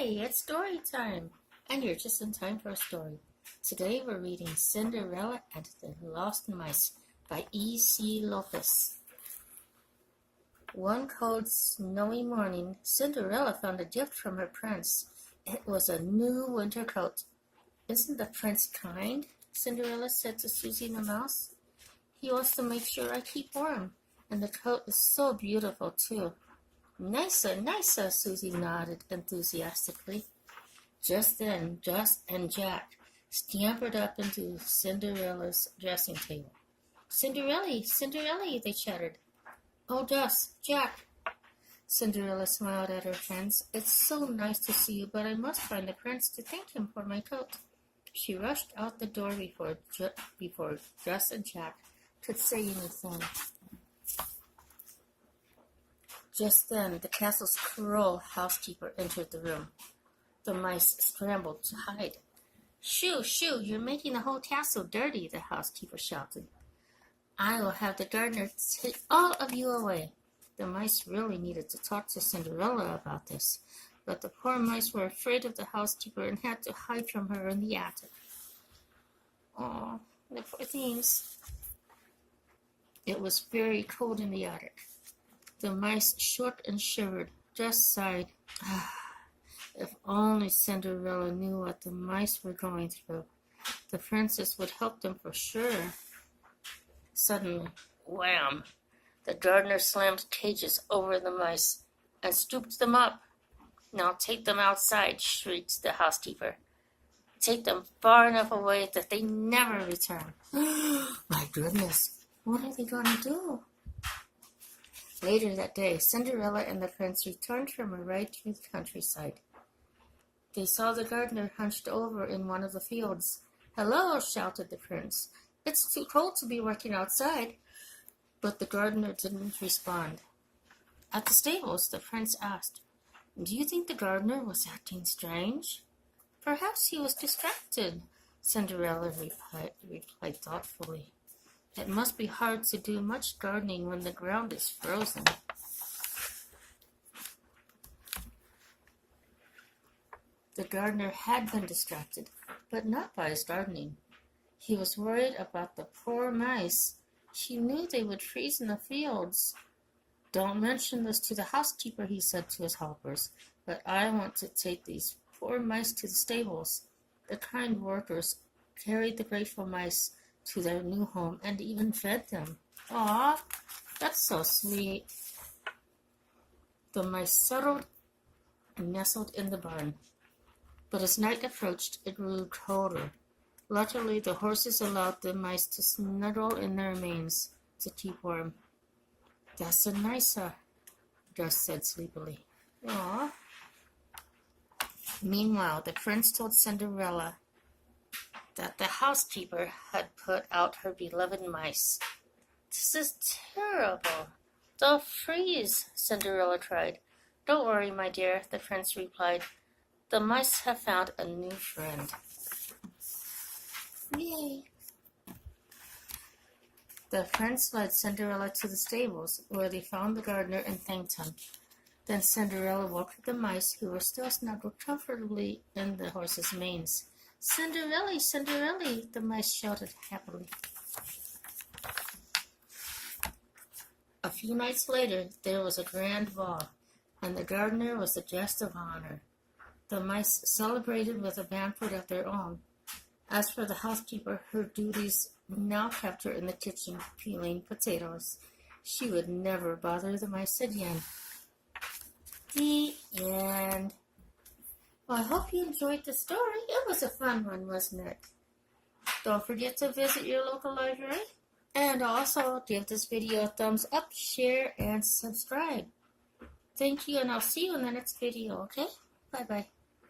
Hey, it's story time! And you're just in time for a story. Today we're reading Cinderella and the Lost Mice by E.C. Llopis. One cold, snowy morning, Cinderella found a gift from her prince. It was a new winter coat. "Isn't the prince kind?" Cinderella said to Susie the mouse. "He wants to make sure I keep warm. And the coat is so beautiful, too." "Nicer, nicer," Susie nodded enthusiastically. Just then, Gus and Jack scampered up into Cinderella's dressing table. "Cinderella, Cinderella," they chattered. "Oh, Gus, Jack." Cinderella smiled at her friends. "It's so nice to see you, but I must find the prince to thank him for my coat." She rushed out the door before Gus and Jack could say anything. Just then, the castle's cruel housekeeper entered the room. The mice scrambled to hide. "Shoo, shoo, you're making the whole castle dirty," the housekeeper shouted. "I will have the gardener take all of you away." The mice really needed to talk to Cinderella about this, but the poor mice were afraid of the housekeeper and had to hide from her in the attic. Oh, the poor things. It was very cold in the attic. The mice shook and shivered. Just sighed. If only Cinderella knew what the mice were going through. The princess would help them for sure. Suddenly, wham! The gardener slammed cages over the mice and scooped them up. "Now take them outside," shrieked the housekeeper. "Take them far enough away that they never return." My goodness, what are they going to do? Later that day, Cinderella and the prince returned from a ride through the countryside. They saw the gardener hunched over in one of the fields. "Hello," shouted the prince. "It's too cold to be working outside." But the gardener didn't respond. At the stables, the prince asked, "Do you think the gardener was acting strange?" "Perhaps he was distracted," Cinderella replied thoughtfully. "It must be hard to do much gardening when the ground is frozen." The gardener had been distracted, but not by his gardening. He was worried about the poor mice. He knew they would freeze in the fields. "Don't mention this to the housekeeper," he said to his helpers, "but I want to take these poor mice to the stables." The kind workers carried the grateful mice to their new home and even fed them. "Aw, that's so sweet." The mice settled and nestled in the barn. But as night approached, it grew colder. Luckily, the horses allowed the mice to snuggle in their manes to keep warm. "That's a nicer," Gus said sleepily. "Aw." Meanwhile, the prince told Cinderella that the housekeeper had put out her beloved mice. "This is terrible. They'll freeze," Cinderella cried. "Don't worry, my dear," the prince replied. "The mice have found a new friend." Yay! The prince led Cinderella to the stables, where they found the gardener and thanked him. Then Cinderella woke the mice, who were still snuggled comfortably in the horses' manes. "Cinderella, Cinderella," the mice shouted happily. A few nights later, there was a grand ball, and the gardener was the guest of honor. The mice celebrated with a banquet of their own. As for the housekeeper, her duties now kept her in the kitchen peeling potatoes. She would never bother the mice again. The end. Well, I hope you enjoyed the story. It was a fun one, wasn't it? Don't forget to visit your local library. And also give this video a thumbs up, share, and subscribe. Thank you, and I'll see you in the next video, okay? Bye-bye.